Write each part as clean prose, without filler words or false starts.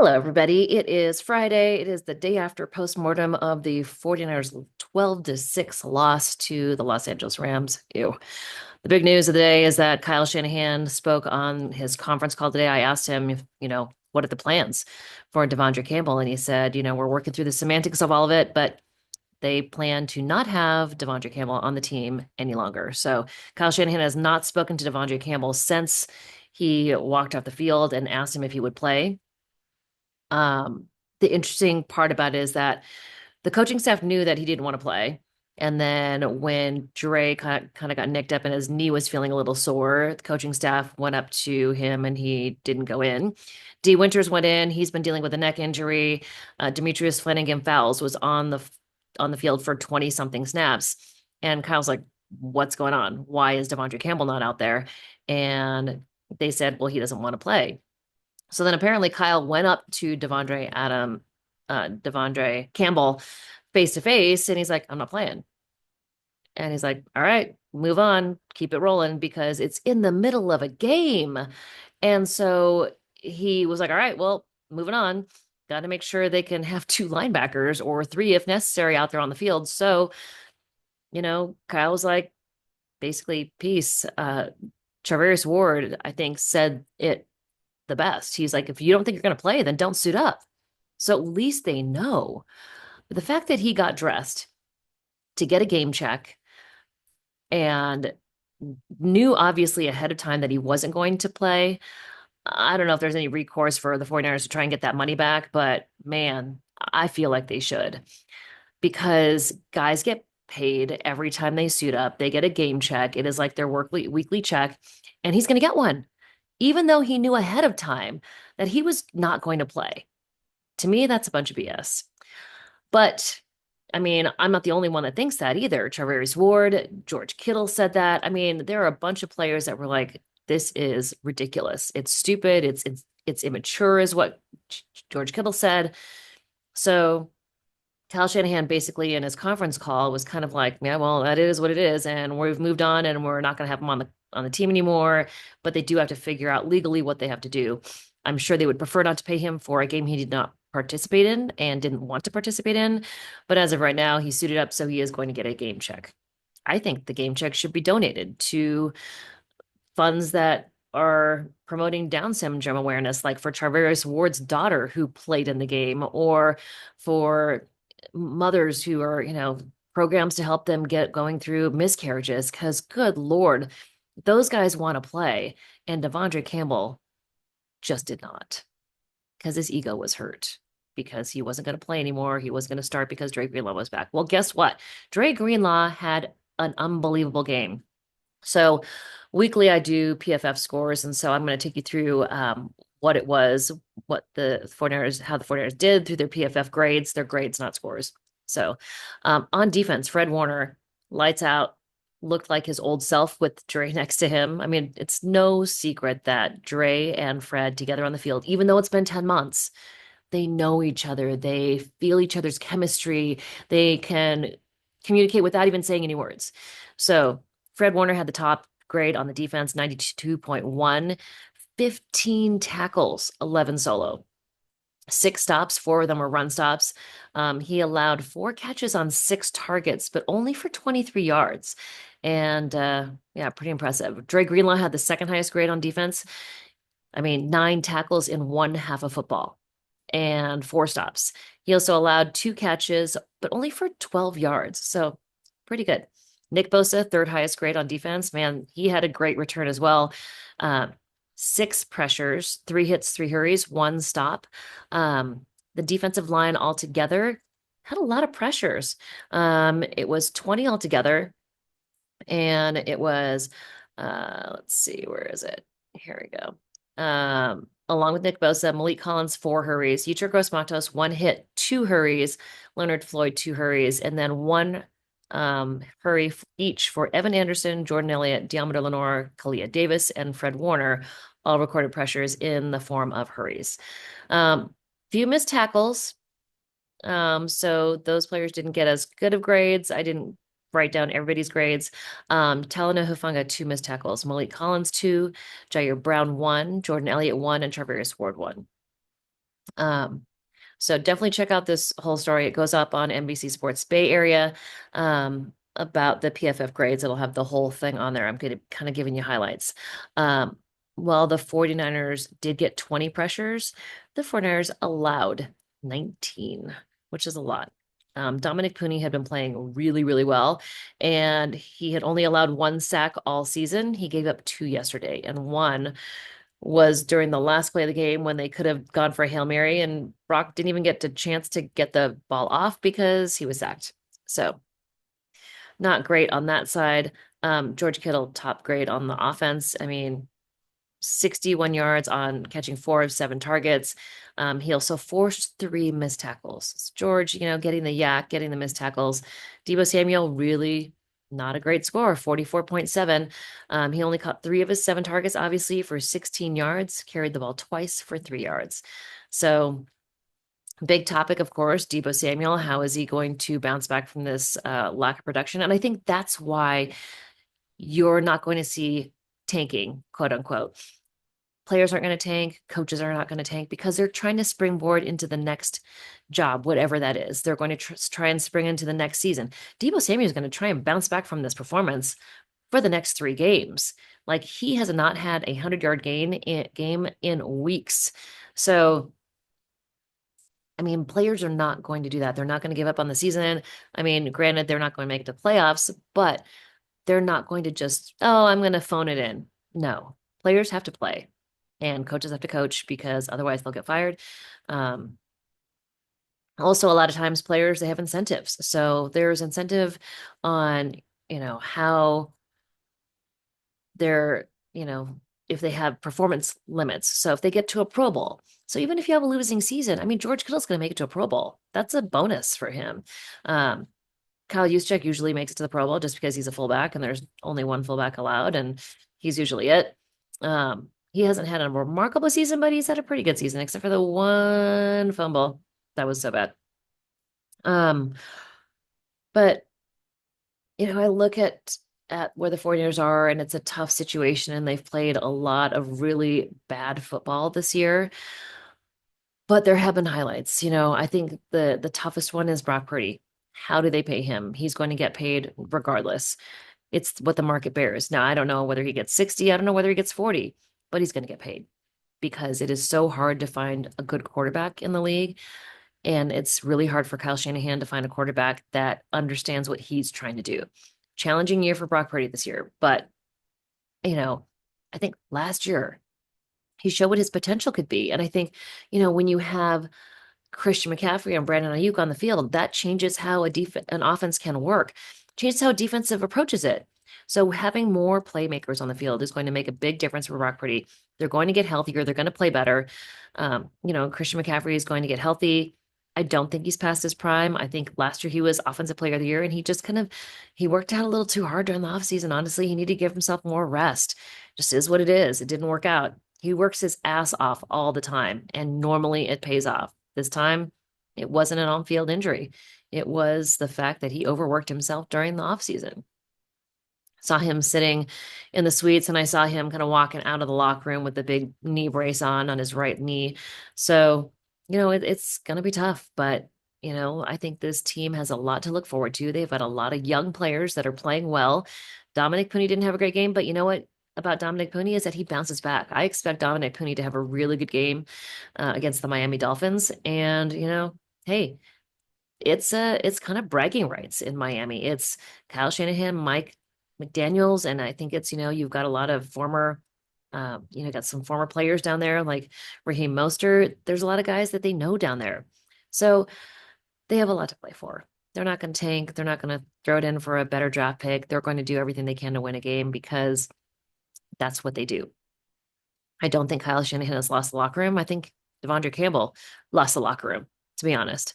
Hello, everybody. It is Friday. It is the day after postmortem of the 49ers 12-6 loss to the Los Angeles Rams. Ew. The big news of the day is that Kyle Shanahan spoke on his conference call today. I asked him, what are the plans for Deandre Campbell? And he said, we're working through the semantics of all of it, but they plan to not have Deandre Campbell on the team any longer. So Kyle Shanahan has not spoken to Deandre Campbell since he walked off the field and asked him if he would play. The interesting part about it is that the coaching staff knew that he didn't want to play. And then when Dre kind of got nicked up and his knee was feeling a little sore, the coaching staff went up to him and he didn't go in. D. Winters went in. He's been dealing with a neck injury. Demetrius Flanagan-Fowles was on the field for 20 something snaps. And Kyle's like, what's going on? Why is Deandre Campbell not out there? And they said, well, he doesn't want to play. So then apparently Kyle went up to Deandre Campbell face to face, and he's like, I'm not playing. And he's like, all right, move on, keep it rolling because it's in the middle of a game. And so he was like, all right, well, moving on. Got to make sure they can have two linebackers or three if necessary out there on the field. So, Kyle was like, basically, peace. Charvarius Ward, I think, said it the best. He's like, if you don't think you're going to play, then don't suit up. So at least they know. But the fact that he got dressed to get a game check and knew obviously ahead of time that he wasn't going to play, I don't know if there's any recourse for the 49ers to try and get that money back, but man, I feel like they should because guys get paid every time they suit up. They get a game check. It is like their weekly check, and he's going to get one, even though he knew ahead of time that he was not going to play. To me, that's a bunch of BS. But I mean, I'm not the only one that thinks that either. Charvarius Ward, George Kittle said that. I mean, there are a bunch of players that were like, "This is ridiculous. It's stupid. It's immature," is what George Kittle said. So Kyle Shanahan basically in his conference call was kind of like, "Yeah, well, that is what it is, and we've moved on, and we're not going to have him on the team anymore. But they do have to figure out legally what they have to do. I'm sure they would prefer not to pay him for a game he did not participate in and didn't want to participate in. But as of right now, he's suited up, so he is going to get a game check. I think the game check should be donated to funds that are promoting Down syndrome awareness, like for Charvarius Ward's daughter who played in the game, or for mothers who are, programs to help them get going through miscarriages. Because good Lord, those guys want to play. And Deandre Campbell just did not because his ego was hurt because he wasn't going to play anymore. He wasn't going to start because Dre Greenlaw was back. Well, guess what? Dre Greenlaw had an unbelievable game. So weekly, I do PFF scores. And so I'm going to take you through what it was, what the 49ers, how the 49ers did through their PFF grades, their grades, not scores. So on defense, Fred Warner, lights out, looked like his old self with Dre next to him. I mean, it's no secret that Dre and Fred together on the field, even though it's been 10 months, they know each other. They feel each other's chemistry. They can communicate without even saying any words. So Fred Warner had the top grade on the defense, 92.1, 15 tackles, 11 solo. 6 stops, 4 of them were run stops. He allowed 4 catches on 6 targets, but only for 23 yards. And yeah, pretty impressive. Dre Greenlaw had the second highest grade on defense. I mean, 9 tackles in one half of football and 4 stops. He also allowed 2 catches, but only for 12 yards. So pretty good. Nick Bosa, third highest grade on defense. Man, he had a great return as well. 6 pressures, 3 hits, 3 hurries, 1 stop. The defensive line altogether had a lot of pressures. It was 20 altogether, and it was, let's see, where is it? Here we go. Along with Nick Bosa, Malik Collins, 4 hurries, Yetur Gross-Matos, 1 hit, 2 hurries, Leonard Floyd, 2 hurries, and then 1 hurry each for Evan Anderson, Jordan Elliott, Deommodore Lenoir, Kalia Davis, and Fred Warner, all recorded pressures in the form of hurries. Few missed tackles. So those players didn't get as good of grades. I didn't write down everybody's grades. Talanoa Hufanga, 2 missed tackles. Malik Collins, 2. Jair Brown, 1. Jordan Elliott, 1. And Charvarius Ward, 1. Um, so definitely check out this whole story. It goes up on NBC Sports Bay Area about the PFF grades. It'll have the whole thing on there. I'm gonna kind of giving you highlights. Um, while the 49ers did get 20 pressures, the 49ers allowed 19, which is a lot. Dominic Pooney had been playing really, really well, and he had only allowed one sack all season. He gave up two yesterday, and one was during the last play of the game when they could have gone for a Hail Mary, and Brock didn't even get a chance to get the ball off because he was sacked. So not great on that side. George Kittle, top grade on the offense. I mean, 61 yards on catching four of seven targets. He also forced three missed tackles. George, getting the yak, getting the missed tackles. Deebo Samuel, really not a great score, 44.7. He only caught three of his seven targets, obviously, for 16 yards, carried the ball twice for 3 yards. So, big topic, of course, Deebo Samuel. How is he going to bounce back from this lack of production? And I think that's why you're not going to see tanking, quote unquote. Players aren't going to tank, coaches are not going to tank because they're trying to springboard into the next job, whatever that is. They're going to try and spring into the next season. Deebo Samuel is going to try and bounce back from this performance for the next three games. Like he has not had a 100-yard game in weeks. So, I mean, players are not going to do that. They're not going to give up on the season. I mean, granted, they're not going to make it to playoffs, but they're not going to just, oh, I'm going to phone it in. No, players have to play and coaches have to coach because otherwise they'll get fired. Um, Also, a lot of times players, they have incentives. So there's incentive on, how they're, if they have performance limits. So if they get to a Pro Bowl. So even if you have a losing season, I mean, George Kittle's going to make it to a Pro Bowl. That's a bonus for him. Um, Kyle Juszczyk usually makes it to the Pro Bowl just because he's a fullback and there's only one fullback allowed, and he's usually it. He hasn't had a remarkable season, but he's had a pretty good season, except for the one fumble. That was so bad. Um, but I look at where the 49ers are, and it's a tough situation, and they've played a lot of really bad football this year. But there have been highlights. I think the toughest one is Brock Purdy. How do they pay him? He's going to get paid regardless. It's what the market bears. Now, I don't know whether he gets 60, I don't know whether he gets 40, but he's going to get paid because it is so hard to find a good quarterback in the league. And it's really hard for Kyle Shanahan to find a quarterback that understands what he's trying to do. Challenging year for Brock Purdy this year, but I think last year he showed what his potential could be. And I think, when you have Christian McCaffrey and Brandon Ayuk on the field, that changes how an offense can work, changes how defensive approaches it. So having more playmakers on the field is going to make a big difference for Brock Purdy. They're going to get healthier. They're going to play better. Christian McCaffrey is going to get healthy. I don't think he's past his prime. I think last year he was offensive player of the year and he just he worked out a little too hard during the offseason. Honestly, he needed to give himself more rest. Just is what it is. It didn't work out. He works his ass off all the time, and normally it pays off. This time, it wasn't an on-field injury. It was the fact that he overworked himself during the offseason. Saw him sitting in the suites, and I saw him kind of walking out of the locker room with the big knee brace on his right knee. So, it's going to be tough, but I think this team has a lot to look forward to. They've got a lot of young players that are playing well. Dominic Pooney didn't have a great game, but you know what about Dominic Pooney is that he bounces back. I expect Dominic Pooney to have a really good game against the Miami Dolphins. And, hey, it's kind of bragging rights in Miami. It's Kyle Shanahan, Mike McDaniels, and I think it's, you've got a lot of got some former players down there like Raheem Mostert. There's a lot of guys that they know down there. So they have a lot to play for. They're not going to tank. They're not going to throw it in for a better draft pick. They're going to do everything they can to win a game because that's what they do. I don't think Kyle Shanahan has lost the locker room. I think Deandre Campbell lost the locker room, to be honest.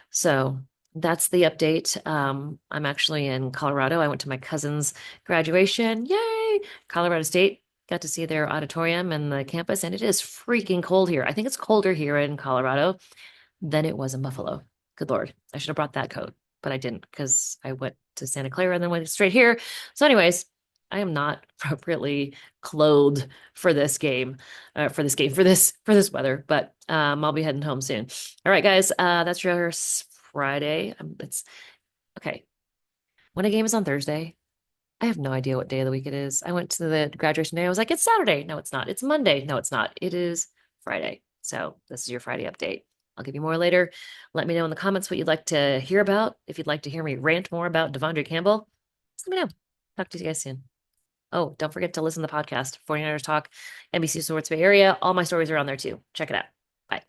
So that's the update. I'm actually in Colorado. I went to my cousin's graduation. Yay! Colorado State. Got to see their auditorium and the campus, and it is freaking cold here. I think it's colder here in Colorado than it was in Buffalo. Good Lord. I should have brought that coat, but I didn't because I went to Santa Clara and then went straight here. So, anyways, I am not appropriately clothed for this game, for this weather. But I'll be heading home soon. All right, guys, that's your Friday. It's okay. When a game is on Thursday, I have no idea what day of the week it is. I went to the graduation day. I was like, it's Saturday. No, it's not. It's Monday. No, it's not. It is Friday. So this is your Friday update. I'll give you more later. Let me know in the comments what you'd like to hear about. If you'd like to hear me rant more about Deandre Campbell, just let me know. Talk to you guys soon. Oh, don't forget to listen to the podcast, 49ers Talk, NBC Sports Bay Area. All my stories are on there too. Check it out. Bye.